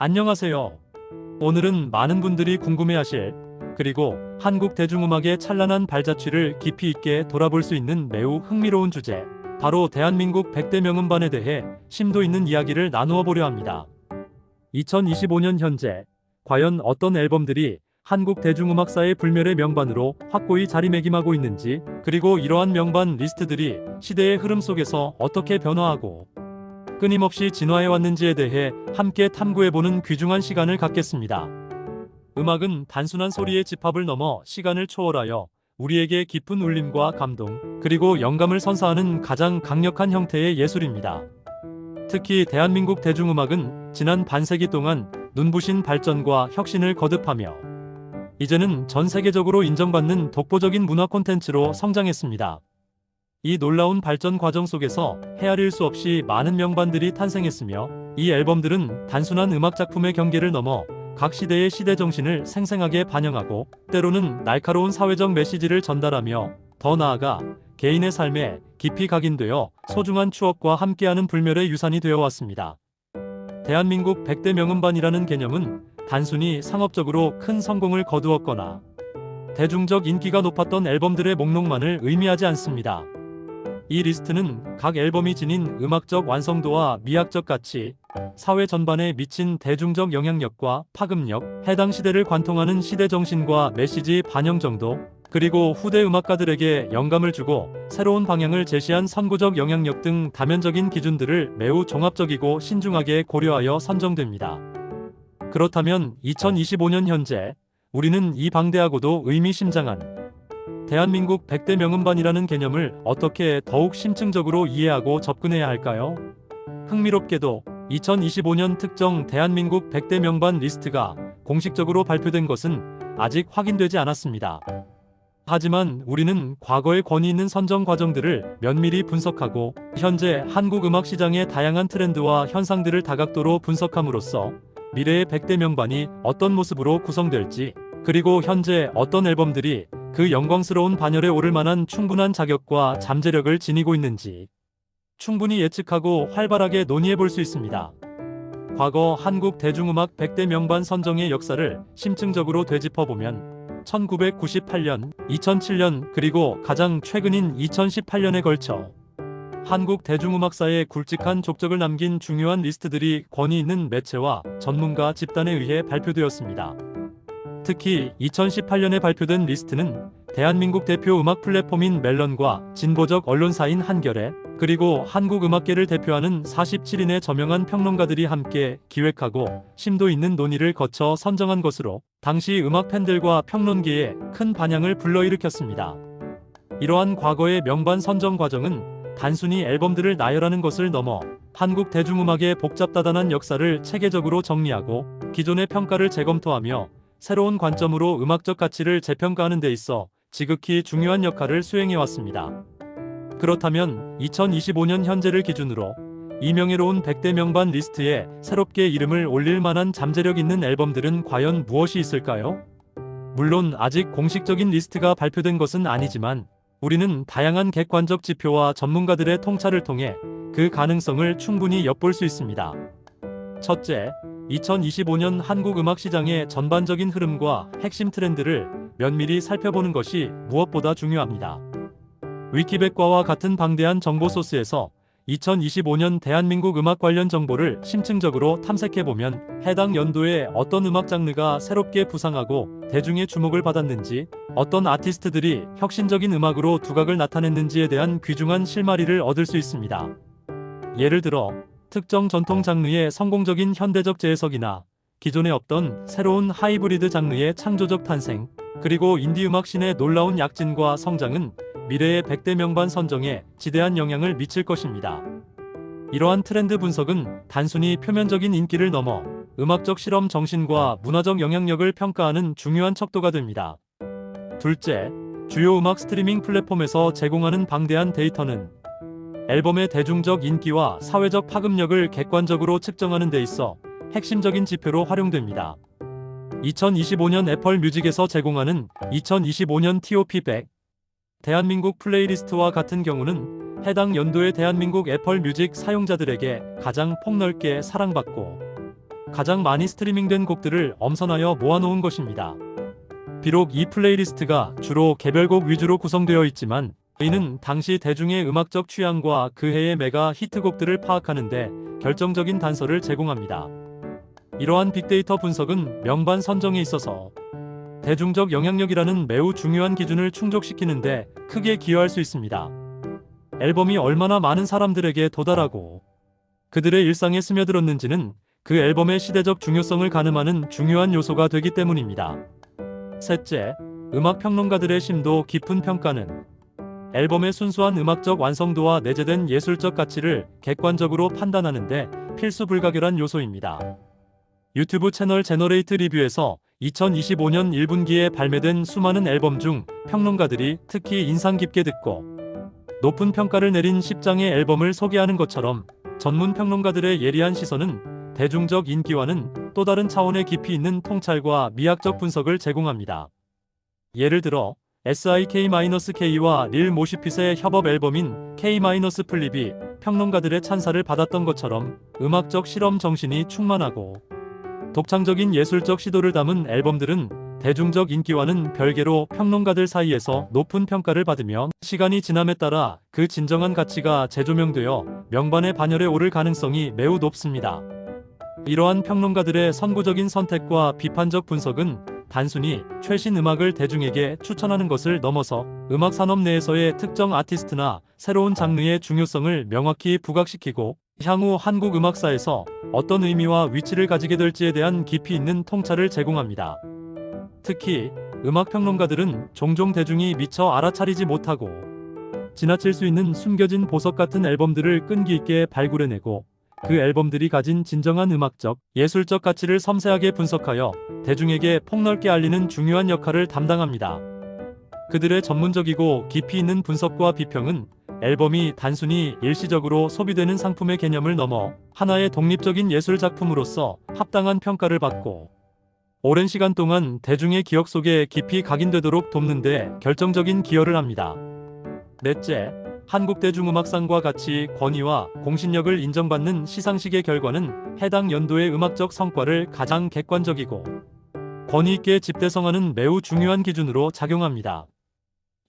안녕하세요. 오늘은 많은 분들이 궁금해하실, 그리고 한국 대중음악의 찬란한 발자취를 깊이 있게 돌아볼 수 있는 매우 흥미로운 주제, 바로 대한민국 100대 명음반에 대해 심도 있는 이야기를 나누어 보려 합니다. 2025년 현재, 과연 어떤 앨범들이 한국 대중음악사의 불멸의 명반으로 확고히 자리매김하고 있는지, 그리고 이러한 명반 리스트들이 시대의 흐름 속에서 어떻게 변화하고 끊임없이 진화해왔는지에 대해 함께 탐구해보는 귀중한 시간을 갖겠습니다. 음악은 단순한 소리의 집합을 넘어 시간을 초월하여 우리에게 깊은 울림과 감동, 그리고 영감을 선사하는 가장 강력한 형태의 예술입니다. 특히 대한민국 대중음악은 지난 반세기 동안 눈부신 발전과 혁신을 거듭하며 이제는 전 세계적으로 인정받는 독보적인 문화 콘텐츠로 성장했습니다. 이 놀라운 발전 과정 속에서 헤아릴 수 없이 많은 명반들이 탄생했으며, 이 앨범들은 단순한 음악 작품의 경계를 넘어 각 시대의 시대 정신을 생생하게 반영하고, 때로는 날카로운 사회적 메시지를 전달하며, 더 나아가 개인의 삶에 깊이 각인되어 소중한 추억과 함께하는 불멸의 유산이 되어 왔습니다. 대한민국 100대 명음반이라는 개념은 단순히 상업적으로 큰 성공을 거두었거나 대중적 인기가 높았던 앨범들의 목록만을 의미하지 않습니다. 이 리스트는 각 앨범이 지닌 음악적 완성도와 미학적 가치, 사회 전반에 미친 대중적 영향력과 파급력, 해당 시대를 관통하는 시대 정신과 메시지 반영 정도, 그리고 후대 음악가들에게 영감을 주고 새로운 방향을 제시한 선구적 영향력 등 다면적인 기준들을 매우 종합적이고 신중하게 고려하여 선정됩니다. 그렇다면 2025년 현재, 우리는 이 방대하고도 의미심장한 대한민국 100대 명음반이라는 개념을 어떻게 더욱 심층적으로 이해하고 접근해야 할까요? 흥미롭게도 2025년 특정 대한민국 100대 명반 리스트가 공식적으로 발표된 것은 아직 확인되지 않았습니다. 하지만 우리는 과거의 권위 있는 선정 과정들을 면밀히 분석하고 현재 한국 음악 시장의 다양한 트렌드와 현상들을 다각도로 분석함으로써 미래의 100대 명반이 어떤 모습으로 구성될지, 그리고 현재 어떤 앨범들이 그 영광스러운 반열에 오를 만한 충분한 자격과 잠재력을 지니고 있는지 충분히 예측하고 활발하게 논의해 볼 수 있습니다. 과거 한국 대중음악 100대 명반 선정의 역사를 심층적으로 되짚어보면 1998년, 2007년, 그리고 가장 최근인 2018년에 걸쳐 한국 대중음악사에 굵직한 족적을 남긴 중요한 리스트들이 권위 있는 매체와 전문가 집단에 의해 발표되었습니다. 특히 2018년에 발표된 리스트는 대한민국 대표 음악 플랫폼인 멜론과 진보적 언론사인 한겨레, 그리고 한국 음악계를 대표하는 47인의 저명한 평론가들이 함께 기획하고 심도 있는 논의를 거쳐 선정한 것으로 당시 음악 팬들과 평론계에 큰 반향을 불러일으켰습니다. 이러한 과거의 명반 선정 과정은 단순히 앨범들을 나열하는 것을 넘어 한국 대중음악의 복잡다단한 역사를 체계적으로 정리하고 기존의 평가를 재검토하며 새로운 관점으로 음악적 가치를 재평가하는 데 있어 지극히 중요한 역할을 수행해왔습니다. 그렇다면 2025년 현재를 기준으로 이 명예로운 100대 명반 리스트에 새롭게 이름을 올릴 만한 잠재력 있는 앨범들은 과연 무엇이 있을까요? 물론 아직 공식적인 리스트가 발표된 것은 아니지만 우리는 다양한 객관적 지표와 전문가들의 통찰을 통해 그 가능성을 충분히 엿볼 수 있습니다. 첫째, 2025년 한국 음악 시장의 전반적인 흐름과 핵심 트렌드를 면밀히 살펴보는 것이 무엇보다 중요합니다. 위키백과와 같은 방대한 정보 소스에서 2025년 대한민국 음악 관련 정보를 심층적으로 탐색해보면 해당 연도에 어떤 음악 장르가 새롭게 부상하고 대중의 주목을 받았는지, 어떤 아티스트들이 혁신적인 음악으로 두각을 나타냈는지에 대한 귀중한 실마리를 얻을 수 있습니다. 예를 들어 특정 전통 장르의 성공적인 현대적 재해석이나 기존에 없던 새로운 하이브리드 장르의 창조적 탄생, 그리고 인디 음악 씬의 놀라운 약진과 성장은 미래의 100대 명반 선정에 지대한 영향을 미칠 것입니다. 이러한 트렌드 분석은 단순히 표면적인 인기를 넘어 음악적 실험 정신과 문화적 영향력을 평가하는 중요한 척도가 됩니다. 둘째, 주요 음악 스트리밍 플랫폼에서 제공하는 방대한 데이터는 앨범의 대중적 인기와 사회적 파급력을 객관적으로 측정하는 데 있어 핵심적인 지표로 활용됩니다. 2025년 애플 뮤직에서 제공하는 2025년 TOP 100 대한민국 플레이리스트와 같은 경우는 해당 연도의 대한민국 애플 뮤직 사용자들에게 가장 폭넓게 사랑받고 가장 많이 스트리밍된 곡들을 엄선하여 모아놓은 것입니다. 비록 이 플레이리스트가 주로 개별곡 위주로 구성되어 있지만 이는 당시 대중의 음악적 취향과 그 해의 메가 히트곡들을 파악하는데 결정적인 단서를 제공합니다. 이러한 빅데이터 분석은 명반 선정에 있어서 대중적 영향력이라는 매우 중요한 기준을 충족시키는데 크게 기여할 수 있습니다. 앨범이 얼마나 많은 사람들에게 도달하고 그들의 일상에 스며들었는지는 그 앨범의 시대적 중요성을 가늠하는 중요한 요소가 되기 때문입니다. 셋째, 음악 평론가들의 심도 깊은 평가는 앨범의 순수한 음악적 완성도와 내재된 예술적 가치를 객관적으로 판단하는데 필수 불가결한 요소입니다. 유튜브 채널 제너레이트 리뷰에서 2025년 1분기에 발매된 수많은 앨범 중 평론가들이 특히 인상 깊게 듣고 높은 평가를 내린 10장의 앨범을 소개하는 것처럼 전문 평론가들의 예리한 시선은 대중적 인기와는 또 다른 차원의 깊이 있는 통찰과 미학적 분석을 제공합니다. 예를 들어 SIK-K와 릴 모시핏의 협업 앨범인 K-플립이 평론가들의 찬사를 받았던 것처럼 음악적 실험 정신이 충만하고 독창적인 예술적 시도를 담은 앨범들은 대중적 인기와는 별개로 평론가들 사이에서 높은 평가를 받으며 시간이 지남에 따라 그 진정한 가치가 재조명되어 명반의 반열에 오를 가능성이 매우 높습니다. 이러한 평론가들의 선구적인 선택과 비판적 분석은 단순히 최신 음악을 대중에게 추천하는 것을 넘어서 음악 산업 내에서의 특정 아티스트나 새로운 장르의 중요성을 명확히 부각시키고 향후 한국 음악사에서 어떤 의미와 위치를 가지게 될지에 대한 깊이 있는 통찰을 제공합니다. 특히 음악 평론가들은 종종 대중이 미처 알아차리지 못하고 지나칠 수 있는 숨겨진 보석 같은 앨범들을 끈기 있게 발굴해내고 그 앨범들이 가진 진정한 음악적, 예술적 가치를 섬세하게 분석하여 대중에게 폭넓게 알리는 중요한 역할을 담당합니다. 그들의 전문적이고 깊이 있는 분석과 비평은 앨범이 단순히 일시적으로 소비되는 상품의 개념을 넘어 하나의 독립적인 예술 작품으로서 합당한 평가를 받고 오랜 시간 동안 대중의 기억 속에 깊이 각인되도록 돕는 데 결정적인 기여를 합니다. 넷째, 한국대중음악상과 같이 권위와 공신력을 인정받는 시상식의 결과는 해당 연도의 음악적 성과를 가장 객관적이고 권위 있게 집대성하는 매우 중요한 기준으로 작용합니다.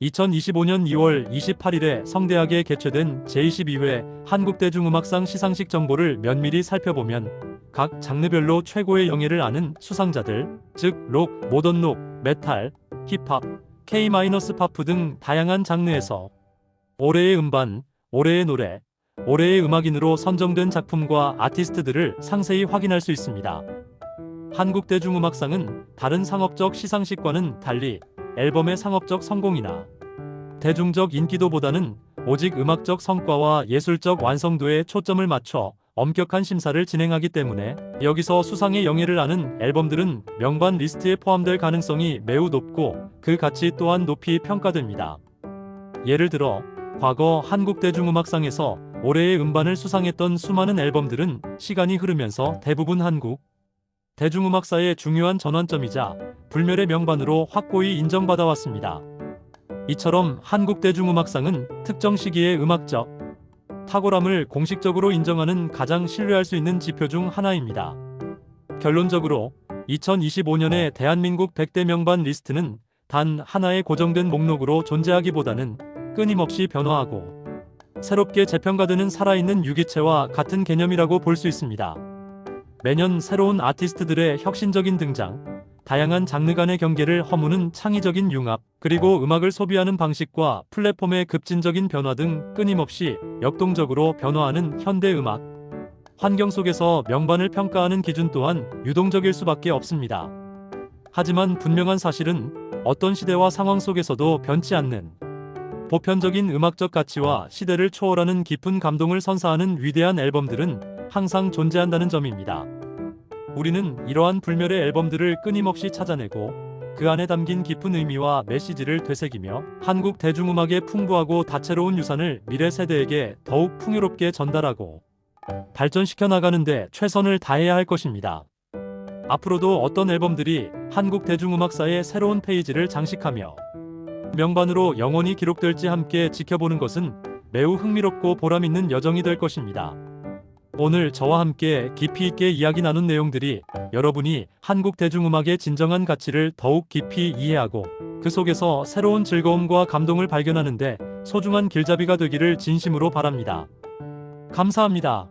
2025년 2월 28일에 성대하게 개최된 제22회 한국대중음악상 시상식 정보를 면밀히 살펴보면 각 장르별로 최고의 영예를 아는 수상자들, 즉 록, 모던록, 메탈, 힙합, K-파프 등 다양한 장르에서 올해의 음반, 올해의 노래, 올해의 음악인으로 선정된 작품과 아티스트들을 상세히 확인할 수 있습니다. 한국대중음악상은 다른 상업적 시상식과는 달리 앨범의 상업적 성공이나 대중적 인기도보다는 오직 음악적 성과와 예술적 완성도에 초점을 맞춰 엄격한 심사를 진행하기 때문에 여기서 수상의 영예를 아는 앨범들은 명반 리스트에 포함될 가능성이 매우 높고 그 가치 또한 높이 평가됩니다. 예를 들어 과거 한국대중음악상에서 올해의 음반을 수상했던 수많은 앨범들은 시간이 흐르면서 대부분 한국 대중음악사의 중요한 전환점이자 불멸의 명반으로 확고히 인정받아 왔습니다. 이처럼 한국대중음악상은 특정 시기의 음악적 탁월함을 공식적으로 인정하는 가장 신뢰할 수 있는 지표 중 하나입니다. 결론적으로 2025년의 대한민국 100대 명반 리스트는 단 하나의 고정된 목록으로 존재하기보다는 끊임없이 변화하고 새롭게 재평가되는 살아있는 유기체와 같은 개념이라고 볼 수 있습니다. 매년 새로운 아티스트들의 혁신적인 등장, 다양한 장르 간의 경계를 허무는 창의적인 융합, 그리고 음악을 소비하는 방식과 플랫폼의 급진적인 변화 등 끊임없이 역동적으로 변화하는 현대 음악 환경 속에서 명반을 평가하는 기준 또한 유동적일 수밖에 없습니다. 하지만 분명한 사실은 어떤 시대와 상황 속에서도 변치 않는 보편적인 음악적 가치와 시대를 초월하는 깊은 감동을 선사하는 위대한 앨범들은 항상 존재한다는 점입니다. 우리는 이러한 불멸의 앨범들을 끊임없이 찾아내고 그 안에 담긴 깊은 의미와 메시지를 되새기며 한국 대중음악의 풍부하고 다채로운 유산을 미래 세대에게 더욱 풍요롭게 전달하고 발전시켜 나가는데 최선을 다해야 할 것입니다. 앞으로도 어떤 앨범들이 한국 대중음악사의 새로운 페이지를 장식하며 명반으로 영원히 기록될지 함께 지켜보는 것은 매우 흥미롭고 보람있는 여정이 될 것입니다. 오늘 저와 함께 깊이 있게 이야기 나눈 내용들이 여러분이 한국 대중음악의 진정한 가치를 더욱 깊이 이해하고 그 속에서 새로운 즐거움과 감동을 발견하는데 소중한 길잡이가 되기를 진심으로 바랍니다. 감사합니다.